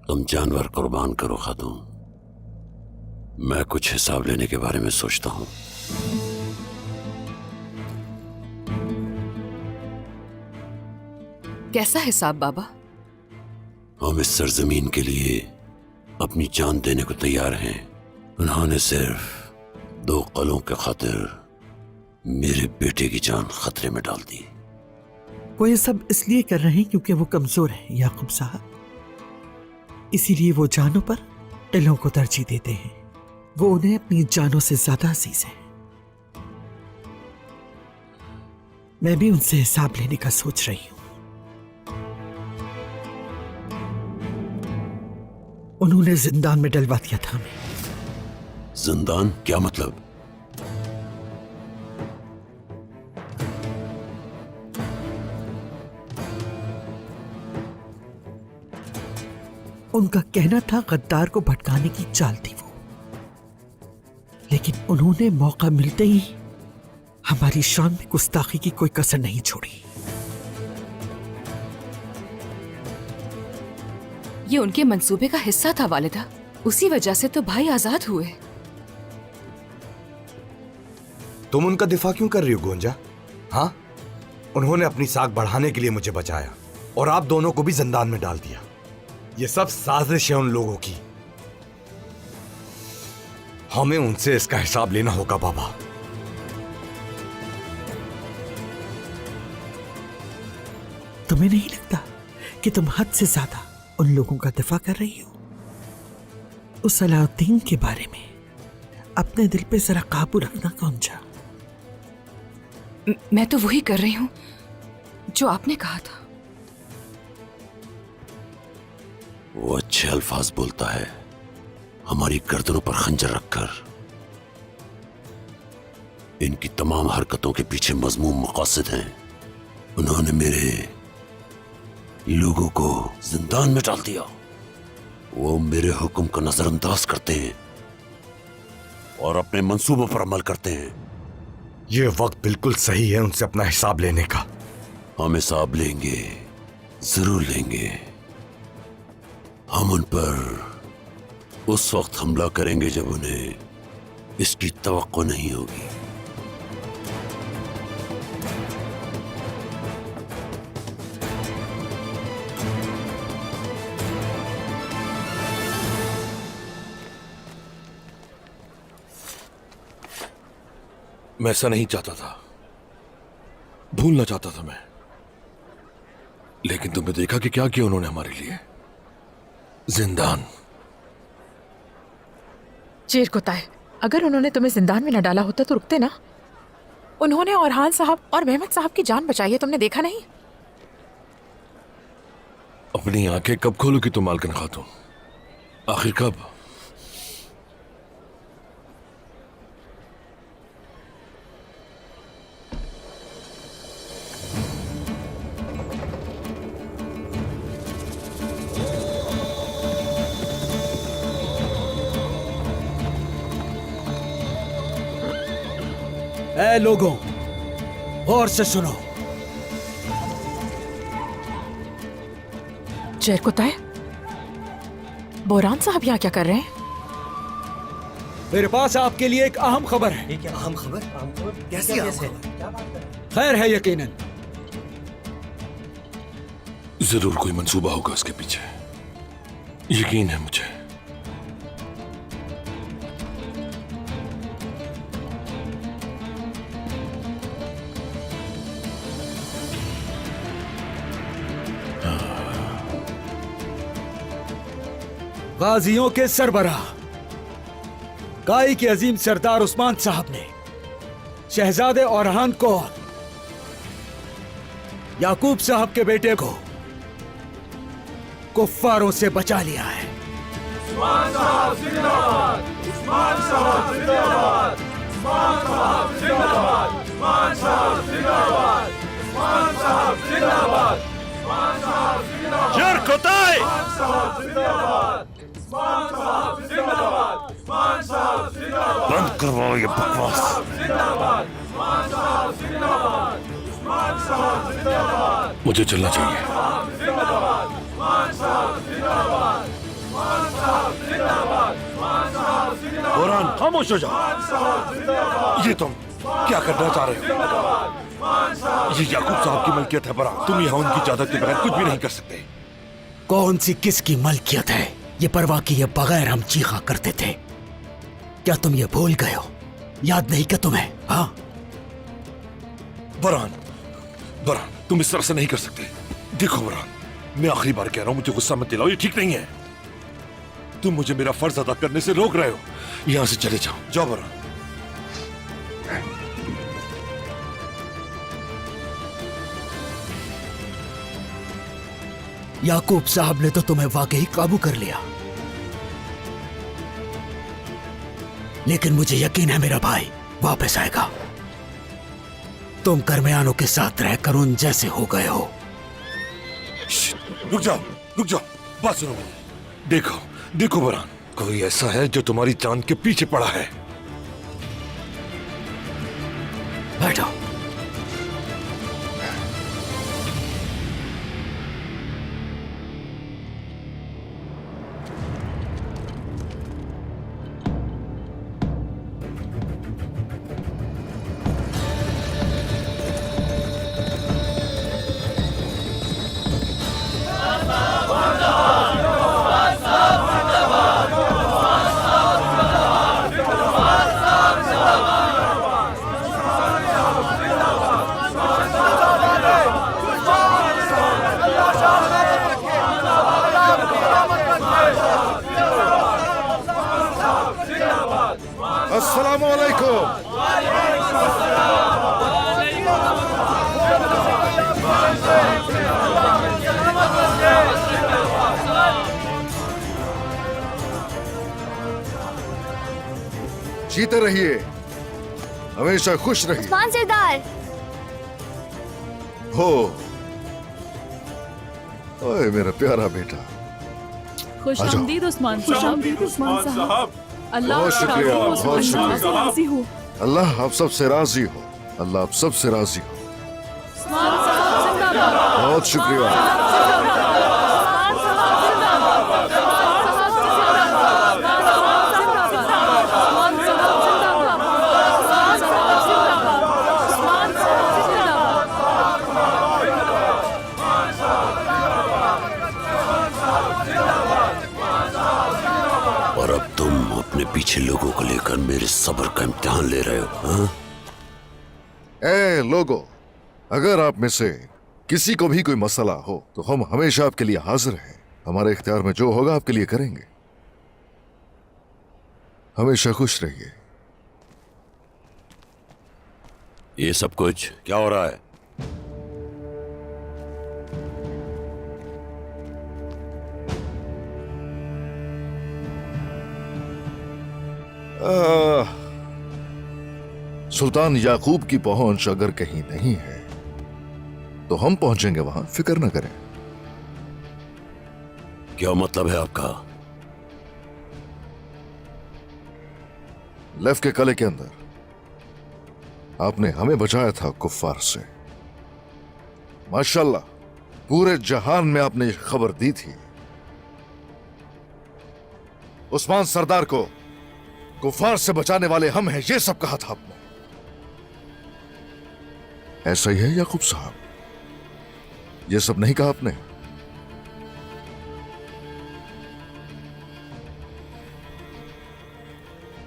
तुम जानवर कुर्बान करो खातून, मैं कुछ हिसाब लेने के बारे में सोचता हूं। कैसा हिसाब बाबा? हम इस सरजमीन के लिए अपनी जान देने को तैयार हैं। उन्होंने सिर्फ 2 कलों के खातिर मेरे बेटे की जान खतरे में डाल दी। वो ये सब इसलिए कर रहे हैं क्योंकि वो कमजोर है याकूब साहब, इसीलिए वो जानों पर दिलों को तरजीह देते हैं। वो उन्हें अपनी जानों से ज्यादा अजीज है। मैं भी उनसे हिसाब लेने का सोच रही हूं। उन्होंने जिंदान में डलवा दिया था हमें। जिंदान? क्या मतलब? उनका कहना था गद्दार को भटकाने की चाल थी वो, लेकिन उन्होंने मौका मिलते ही हमारी शान में गुस्ताखी की कोई कसर नहीं छोड़ी। ये उनके मंसूबे का हिस्सा था वालिदा, उसी वजह से तो भाई आजाद हुए। तुम उनका दिफा क्यों कर रही हो गोंजा? हाँ, उन्होंने अपनी साख बढ़ाने के लिए मुझे बचाया और आप दोनों को भी जिंदान में डाल दिया। ये सब साजिश है उन लोगों की। हमें उनसे इसका हिसाब लेना होगा बाबा। तुम्हें नहीं लगता कि तुम हद से ज्यादा उन लोगों का दिफा कर रही हो? उस सलाउद्दीन के बारे में अपने दिल पे जरा काबू रखना गोंजा। मैं तो वही कर रही हूं जो आपने कहा था। वो अच्छे अल्फाज बोलता है, हमारी गर्दनों पर खंजर रखकर। इनकी तमाम हरकतों के पीछे मजमूम मकासद हैं। उन्होंने मेरे लोगों को जिंदान में डाल दिया। वो मेरे हुक्म को नजरअंदाज करते हैं और अपने मंसूबों पर अमल करते हैं। ये वक्त बिल्कुल सही है उनसे अपना हिसाब लेने का। हम हिसाब लेंगे, जरूर लेंगे। हम उन पर उस वक्त हमला करेंगे जब उन्हें इसकी तवक्को नहीं होगी। मैं ऐसा नहीं चाहता था, भूलना चाहता था मैं, लेकिन तुमने देखा कि क्या किया उन्होंने हमारे लिए। जिंदान। चेर कुताए, अगर उन्होंने तुम्हें जिंदान में न डाला होता तो रुकते ना। उन्होंने औरहान साहब और मेहमद साहब की जान बचाई है, तुमने देखा नहीं? अपनी आंखें कब खोलोगी तुम मालकिन खातून? आखिर कब? ऐ लोगों, गौर से सुनो। चेर कुताए, बोरान साहब यहाँ क्या कर रहे हैं? मेरे पास आपके लिए एक अहम खबर है। क्या अहम खबर? कैसी अहम खबर? खैर है यकीनन। जरूर कोई मंसूबा होगा उसके पीछे, यकीन है मुझे। गाजियों के सरबराह काई के अजीम सरदार उस्मान साहब ने शहजादे औरहान को याकूब साहब के बेटे को कुफ्फारों से बचा लिया है। उस्मान साहब जिंदाबाद! उस्मान साहब जिंदाबाद! उस्मान साहब जिंदाबाद! उस्मान साहब जिंदाबाद! उस्मान साहब जिंदाबाद! उस्मान साहब जिंदाबाद! चेर कुताए! उस्मान साहब जिंदाबाद! उस्मान साहब जिंदाबाद! उस्मान साहब जिंदाबाद! बंद करवाओ ये बकवास। जिंदाबाद! उस्मान साहब जिंदाबाद! उस्मान साहब जिंदाबाद! मुझे चलना चाहिए। जिंदाबाद! उस्मान साहब जिंदाबाद! बुरहान खामोश हो जाओ। ये तुम क्या करना चाह रहे हो? ये याकूब साहब की मलकियत है बुरहान, तुम यहाँ उनकी इजाजत के बगैर कुछ भी नहीं कर सकते। कौन सी किसकी मलकियत है, ये परवाह किए बगैर हम चीखा करते थे। क्या तुम ये भूल गए हो? याद नहीं क्या तुम्हें? हाँ बुरहान, बुरहान तुम इस तरह से नहीं कर सकते। देखो बुरहान, मैं आखिरी बार कह रहा हूं, मुझे गुस्सा मत दिलाओ, ये ठीक नहीं है। तुम मुझे मेरा फर्ज अदा करने से रोक रहे हो। यहां से चले जाओ, जाओ बुरहान। याकूब साहब ने तो तुम्हें वाकई काबू कर लिया, लेकिन मुझे यकीन है मेरा भाई वापस आएगा। तुम करमयानों के साथ रहकर उन जैसे हो गए हो। रुक जाओ, रुक जाओ, बात सुनो। देखो देखो बुरहान, कोई ऐसा है जो तुम्हारी जान के पीछे पड़ा है। बैठो। अस्सलामु अलैकुम। जीते रहिए, हमेशा खुश रहिए। उस्मान सरदार। हो ओए मेरा प्यारा बेटा, खुशामदीद उस्मान साहब। अल्लाह बहुत शुक्रिया, बहुत शुक्रिया। से राजी हूँ। अल्लाह आप सबसे राजी हो, अल्लाह आप सबसे राजी हो। उस्मान साहब जिंदाबाद। बहुत शुक्रिया। और अब तुम अपने पीछे लोगों को लेकर मेरे सब्र का इम्तिहान ले रहे हो, हाँ? ए लोगो, अगर आप में से किसी को भी कोई मसला हो तो हम हमेशा आपके लिए हाजिर हैं। हमारे इख्तियार में जो होगा आपके लिए करेंगे। हमेशा खुश रहिए। ये सब कुछ क्या हो रहा है? सुल्तान याकूब की पहुंच अगर कहीं नहीं है तो हम पहुंचेंगे वहां, फिक्र न करें। क्या मतलब है आपका? लेफ के कले के अंदर आपने हमें बचाया था कुफ्फार से। माशाल्लाह, पूरे जहान में आपने ये खबर दी थी। उस्मान सरदार को कुफ्फार से बचाने वाले हम हैं, ये सब कहा था आपने। ऐसा ही है याकूब साहब? ये सब नहीं कहा आपने?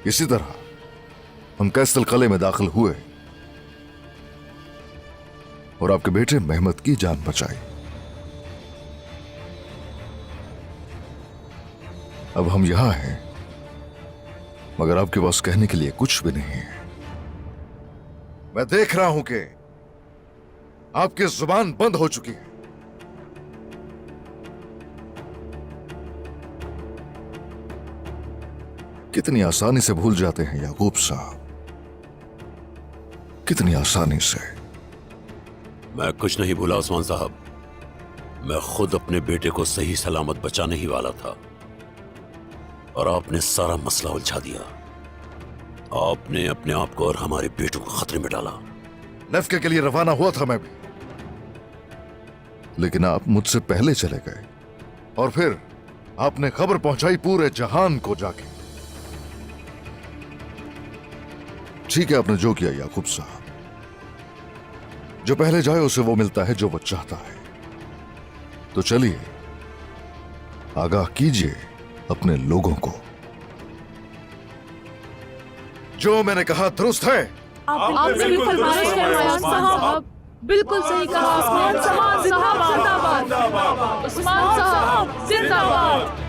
इसी तरह हम कैसल कले में दाखिल हुए और आपके बेटे मेहमद की जान बचाई। अब हम यहां हैं, मगर आपके पास कहने के लिए कुछ भी नहीं है। मैं देख रहा हूं कि आपकी जुबान बंद हो चुकी है। कितनी आसानी से भूल जाते हैं याकूब साहब, कितनी आसानी से। मैं कुछ नहीं भूला उस्मान साहब। मैं खुद अपने बेटे को सही सलामत बचाने ही वाला था और आपने सारा मसला उलझा दिया। आपने अपने आप को और हमारे बेटों को खतरे में डाला। नफ्के के लिए रवाना हुआ था मैं भी, लेकिन आप मुझसे पहले चले गए और फिर आपने खबर पहुंचाई पूरे जहान को जाके। ठीक है, आपने जो किया याकूब साहब, जो पहले जाए उसे वो मिलता है जो वो चाहता है। तो चलिए आगाह कीजिए अपने लोगों को। जो मैंने कहा दुरुस्त है। आप सही फरमाइश है उस्मान साहब, बिल्कुल सही कहा। उस्मान साहब जिंदाबाद, उस्मान साहब जिंदाबाद।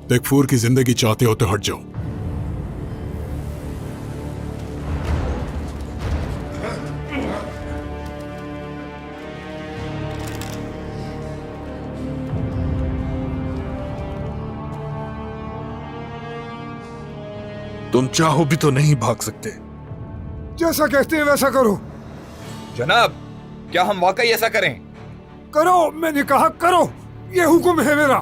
तकफूर की जिंदगी चाहते हो तो हट जाओ। तुम चाहो भी तो नहीं भाग सकते। जैसा कहते हैं वैसा करो। जनाब, क्या हम वाकई ऐसा करें? करो, मैंने कहा करो, ये हुक्म है मेरा।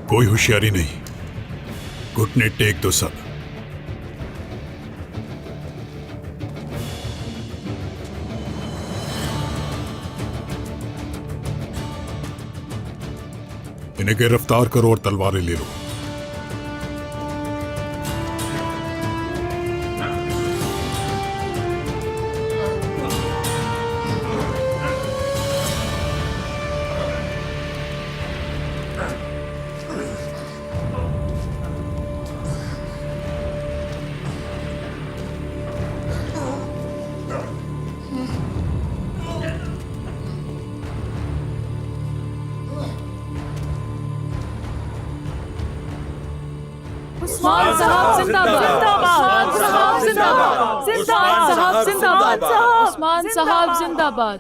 कोई होशियारी नहीं, घुटने टेक दो सब। इन्हें गिरफ्तार करो और तलवारें ले लो। उस्मान साहब जिंदाबाद, उस्मान साहब जिंदाबाद, उस्मान साहब जिंदाबाद, उस्मान साहब जिंदाबाद।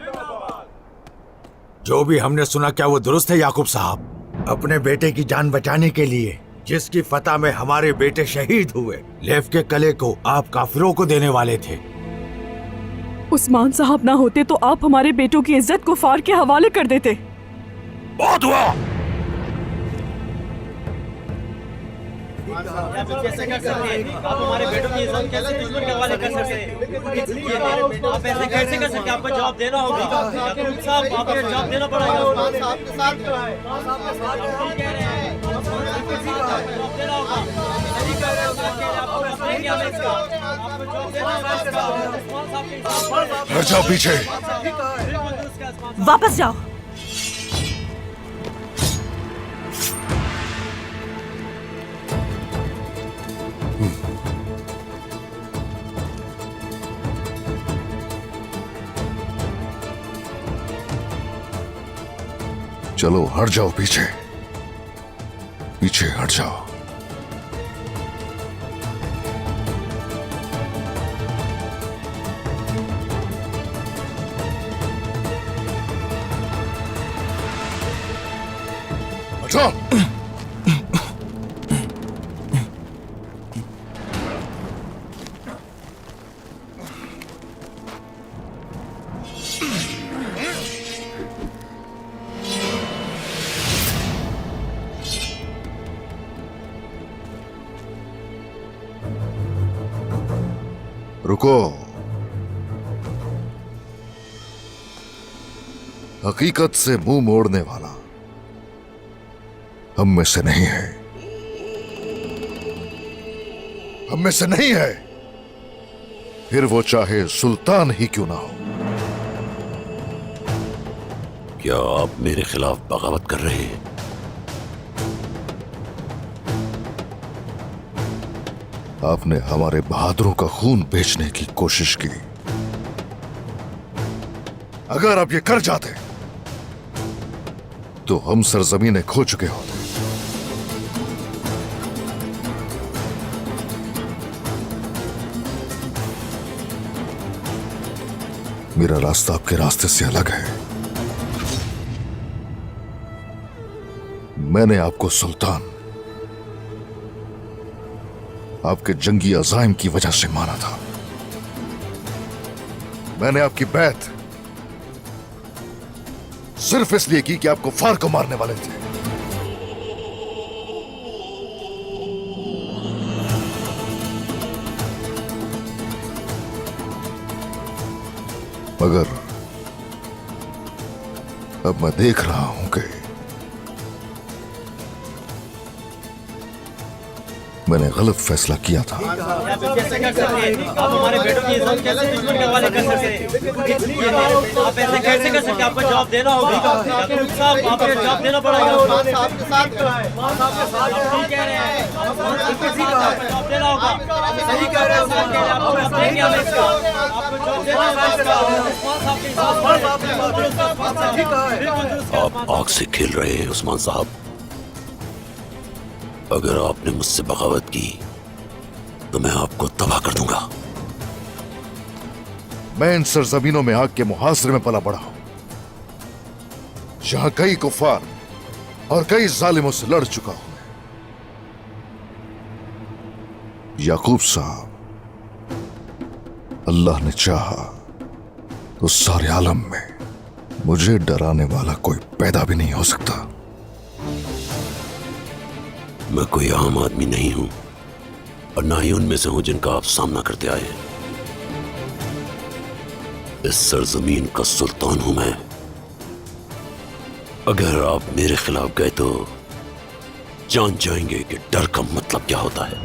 जो भी हमने सुना, क्या वो दुरुस्त है याकूब साहब? अपने बेटे की जान बचाने के लिए जिसकी फतह में हमारे बेटे शहीद हुए, लेफ के कले को आप काफिरों को देने वाले थे। उस्मान साहब ना होते तो आप हमारे बेटों की इज्जत कुफार के हवाले कर देते। बहुत हुआ। कैसे कर सकते हैं आप? हमारे बेटों की इज्जत कैसे दुश्मन के हवाले कर सकते हैं? आप ऐसे कैसे कर सकते हैं? आपको जवाब देना होगा याकूब साहब, आपको जवाब देना पड़ेगा। हट जाओ पीछे। वापस जाओ। चलो हट जाओ पीछे, पीछे हट जाओ। हटो। रुको। हकीकत से मुंह मोड़ने वाला हम में से नहीं है, हम में से नहीं है, फिर वो चाहे सुल्तान ही क्यों ना हो। क्या आप मेरे खिलाफ बगावत कर रहे हैं? आपने हमारे बहादुरों का खून बेचने की कोशिश की। अगर आप ये कर जाते तो हम सरजमीनें खो चुके होते। मेरा रास्ता आपके रास्ते से अलग है। मैंने आपको सुल्तान आपके जंगी अज़ाइम की वजह से माना था। मैंने आपकी बैत सिर्फ इसलिए की कि आप कुफ्फार को मारने वाले थे। मगर अब मैं देख रहा हूं कि मैंने गलत फैसला किया था। कैसे कर सकते हैं? आप हमारे बेटों की इज्जत कैसे दुश्मन के हवाले कर सकते हैं? आप ऐसे कैसे कर सकते हैं? आपको जवाब देना होगा। याकूब साहब, आपको जवाब देना पड़ेगा। आप ठीक कह रहे हैं। आपको जवाब देना होगा। सही कह रहे हैं। आपको जवाब देंगे हम इसका। आपको जवाब देना होगा। आप आग से खेल रहे हैं उस्मान साहब। अगर आपने मुझसे बगावत की तो मैं आपको तबाह कर दूंगा। मैं इन सरजमीनों में आग के मुहासरे में पला बड़ा हूं, जहां कई कुफ्फार और कई जालिमों से लड़ चुका हूं। याकूब साहब, अल्लाह ने चाहा तो सारे आलम में मुझे डराने वाला कोई पैदा भी नहीं हो सकता। मैं कोई आम आदमी नहीं हूं और ना ही उनमें से हूं जिनका आप सामना करते आए हैं। इस सरजमीन का सुल्तान हूं मैं। अगर आप मेरे खिलाफ गए तो जान जाएंगे कि डर का मतलब क्या होता है।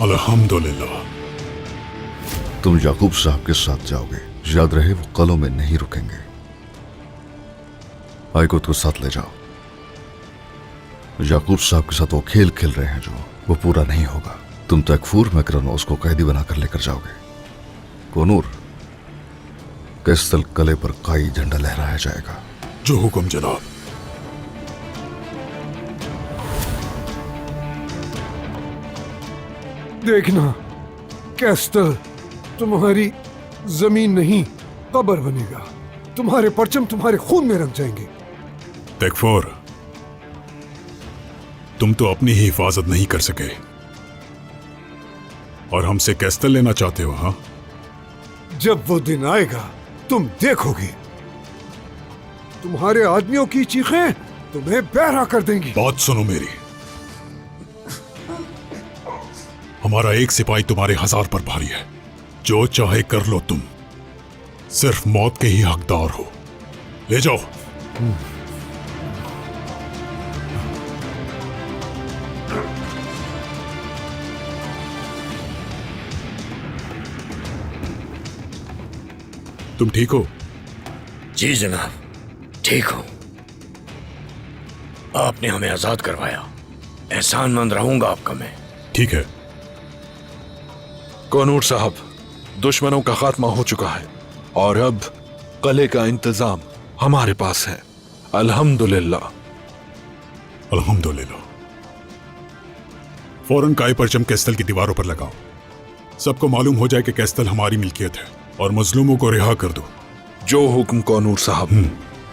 अल्हम्दुलिल्लाह। तुम याकूब साहब के साथ जाओगे, याद रहे वो कलों में नहीं रुकेंगे। आयकुत को साथ ले जाओ। याकूब साहब के साथ वो खेल खेल रहे हैं जो वो पूरा नहीं होगा। तुम तकफूर मैकरनोस को कैदी बनाकर लेकर जाओगे। कोनूर, कैस्तल कले पर काई झंडा लहराया जाएगा। जो हुक्म जनाब। देखना, कैस्टल तुम्हारी जमीन नहीं कब्र बनेगा। तुम्हारे परचम तुम्हारे खून में रंग जाएंगे। तकफूर, तुम तो अपनी ही हिफाजत नहीं कर सके और हमसे कैस्टल लेना चाहते हो? हाँ, जब वो दिन आएगा तुम देखोगे। तुम्हारे आदमियों की चीखें तुम्हें बहरा कर देंगी। बात सुनो मेरी। हमारा एक सिपाही तुम्हारे 1000 पर भारी है। जो चाहे कर लो, तुम सिर्फ मौत के ही हकदार हो। ले जाओ। तुम ठीक हो? जी जनाब, ठीक हूं। आपने हमें आजाद करवाया, एहसानमंद रहूंगा आपका मैं। ठीक है। कोनूर साहब, दुश्मनों का खात्मा हो चुका है और अब किले का इंतजाम हमारे पास है। अल्हम्दुलिल्लाह। अल्हम्दुलिल्लाह। फौरन काय परचम कैस्टल की दीवारों पर लगाओ। सबको मालूम हो जाए कि कैस्टल हमारी मिल्कियत है और मजलूमों को रिहा कर दो। जो हुक्म कोनूर साहब।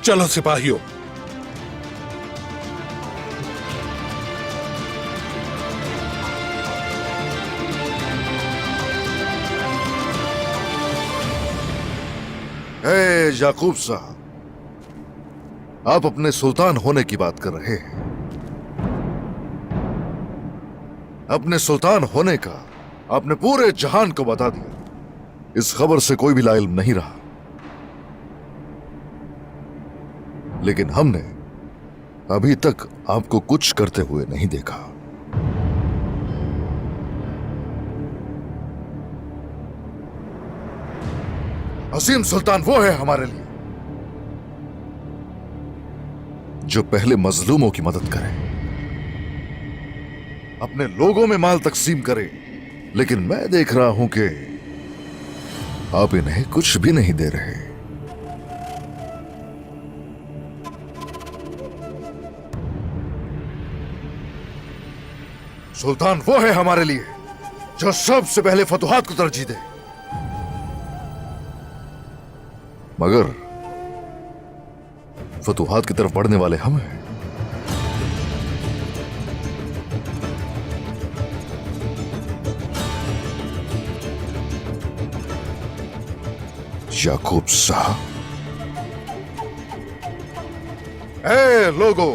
चलो सिपाहियों। याकूब साहब, आप अपने सुल्तान होने की बात कर रहे हैं। अपने सुल्तान होने का आपने पूरे जहान को बता दिया। इस खबर से कोई भी लाइल्म नहीं रहा, लेकिन हमने अभी तक आपको कुछ करते हुए नहीं देखा। असीम सुल्तान वो है हमारे लिए जो पहले मजलूमों की मदद करे, अपने लोगों में माल तकसीम करे, लेकिन मैं देख रहा हूं कि आप इन्हें कुछ भी नहीं दे रहे। सुल्तान वो है हमारे लिए जो सबसे पहले फतुहात को तरजीह दे, मगर फतुहात की तरफ बढ़ने वाले हम हैं। याकूब साहब, ए लोगों,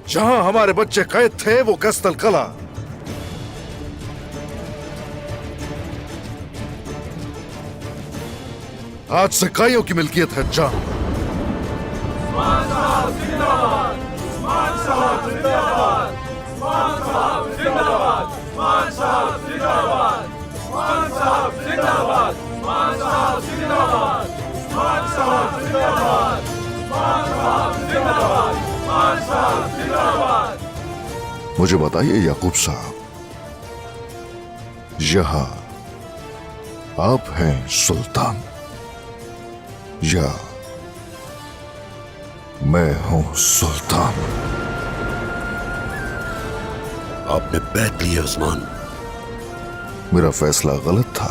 जहां हमारे बच्चे कैद थे वो कस्तल कला, आज से काइयों की मिल्कियत है। जान उस्मान साहब जिंदाबाद, उस्मान साहब जिंदाबाद, उस्मान साहब जिंदाबाद, उस्मान साहब जिंदाबाद, उस्मान साहब जिंदाबाद, उस्मान साहब जिंदाबाद, उस्मान साहब जिंदाबाद, उस्मान साहब जिंदाबाद, उस्मान साहब जिंदाबाद। मुझे बताइए याकूब साहब, यहां आप हैं सुल्तान या मैं हूं सुल्तान? आपने बैठ लिया उस्मान। मेरा फैसला गलत था।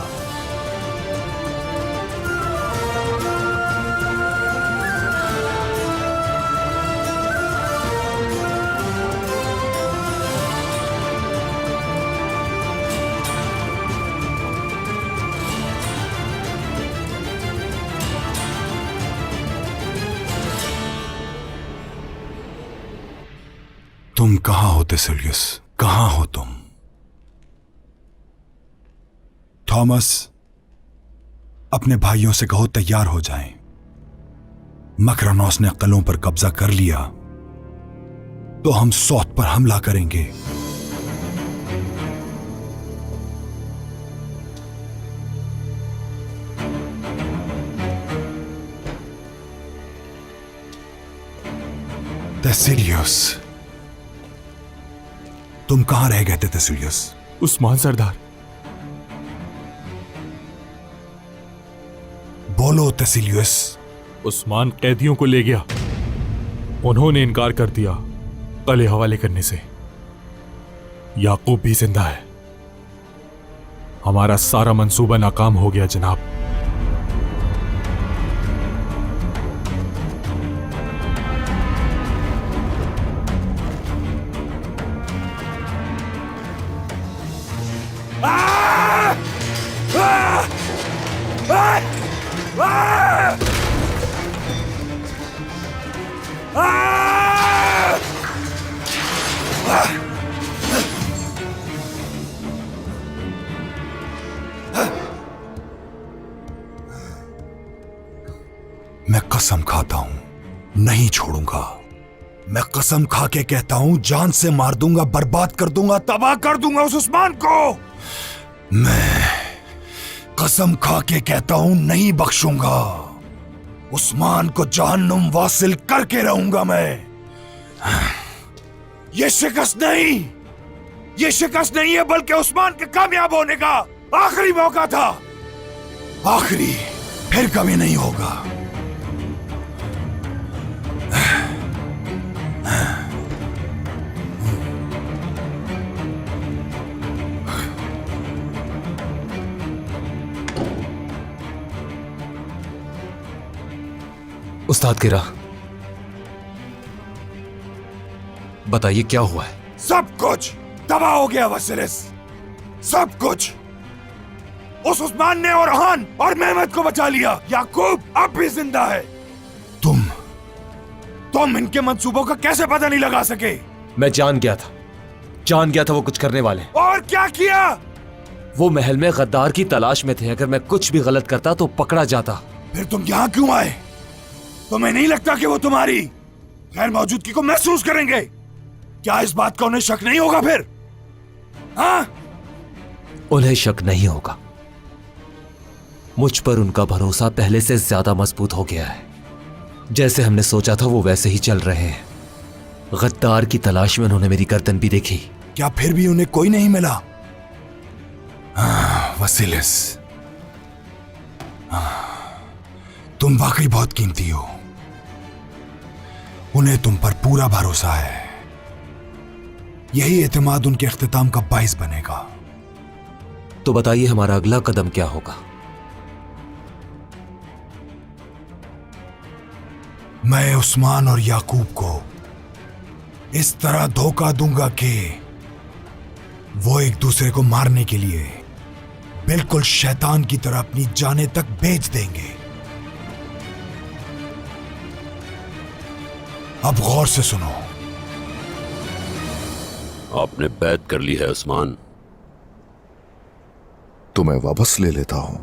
तुम कहां हो टेसिलियस? कहां हो तुम? थॉमस, अपने भाइयों से कहो तैयार हो जाएं। मकरानोस ने कलों पर कब्जा कर लिया तो हम सौत पर हमला करेंगे। टेसिलियस, तुम कहां रह गए थे टेसिलियस? उस्मान सरदार। बोलो टेसिलियस। उस्मान कैदियों को ले गया, उन्होंने इनकार कर दिया कले हवाले करने से। याकूब भी जिंदा है। हमारा सारा मंसूबा नाकाम हो गया जनाब। मैं कसम खाता हूं, नहीं छोड़ूंगा। मैं कसम खा के कहता हूं, जान से मार दूंगा, बर्बाद कर दूंगा, तबाह कर दूंगा उस उस्मान को। मैं कसम खा के कहता हूं, नहीं बख्शूंगा। उस्मान को जहन्नुम वासिल करके रहूंगा मैं। ये शिकस्त नहीं है, बल्कि उस्मान के कामयाब होने का आखिरी मौका था। आखिरी, फिर कभी नहीं होगा। उस्ताद गिरा, बताइए क्या हुआ है? सब कुछ तबाह हो गया वसीलिस, सब कुछ। उस उस्मान ने ओरहान और मेहमद को बचा लिया। याकूब अब भी जिंदा है। तुम इनके मंसूबों का कैसे पता नहीं लगा सके? मैं जान गया था वो कुछ करने वाले। और क्या किया? वो महल में गद्दार की तलाश में थे। अगर मैं कुछ भी गलत करता तो पकड़ा जाता। फिर तुम यहाँ क्यों आए? तुम्हें नहीं लगता कि वो तुम्हारी गैर मौजूदगी को महसूस करेंगे? क्या इस बात का उन्हें शक नहीं होगा फिर? हाँ? उन्हें शक नहीं होगा। मुझ पर उनका भरोसा पहले से ज्यादा मजबूत हो गया है। जैसे हमने सोचा था वो वैसे ही चल रहे हैं। गद्दार की तलाश में उन्होंने मेरी गर्दन भी देखी। क्या फिर भी उन्हें कोई नहीं मिला? वसीलिस, तुम वाकई बहुत कीमती हो। उन्हें तुम पर पूरा भरोसा है। यही एतमाद उनके इख्तिताम का बाइस बनेगा। तो बताइए हमारा अगला कदम क्या होगा? मैं उस्मान और याकूब को इस तरह धोखा दूंगा कि वो एक दूसरे को मारने के लिए बिल्कुल शैतान की तरह अपनी जाने तक बेच देंगे। अब गौर से सुनो। आपने बैत कर ली है उस्मान। तो मैं वापस ले लेता हूं।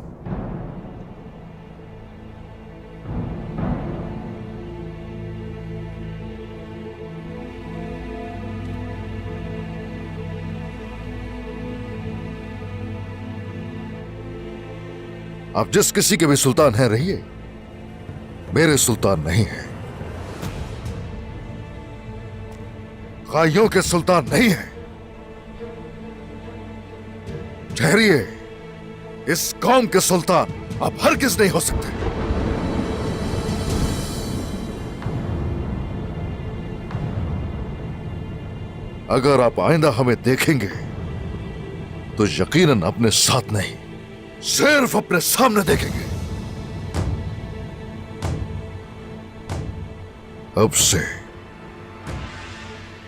आप जिस किसी के भी सुल्तान हैं रहिए, मेरे सुल्तान नहीं है। गायों के सुल्तान नहीं है। ठहरिए, इस कौम के सुल्तान आप हरगिज़ नहीं हो सकते। अगर आप आइंदा हमें देखेंगे तो यकीनन अपने साथ नहीं, सिर्फ अपने सामने देखेंगे। अब से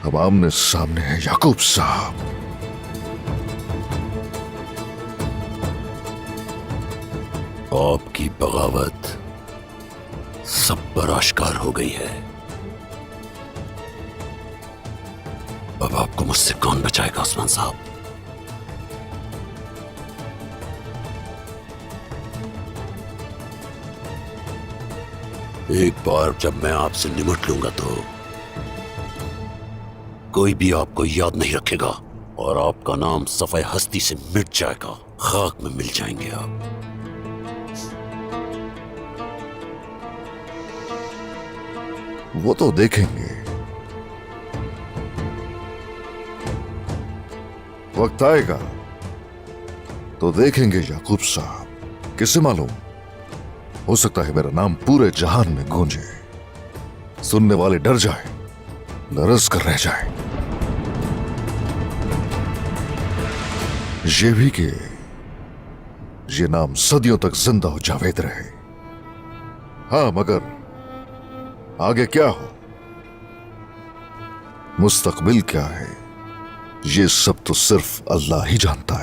अब आमने सामने है याकूब साहब। आपकी बगावत सब पर आश्कार हो गई है। अब आपको मुझसे कौन बचाएगा उस्मान साहब? एक बार जब मैं आपसे निमट लूंगा तो कोई भी आपको याद नहीं रखेगा और आपका नाम सफाई हस्ती से मिट जाएगा। खाक में मिल जाएंगे आप। वो तो देखेंगे, वक्त आएगा तो देखेंगे याकूब साहब। किसे मालूम, हो सकता है मेरा नाम पूरे जहान में गूंजे, सुनने वाले डर जाए, लरज कर रह जाए। ये भी कि ये नाम सदियों तक जिंदा हो जावेद रहे। हाँ, मगर आगे क्या हो, मुस्तकबिल क्या है, ये सब तो सिर्फ अल्लाह ही जानता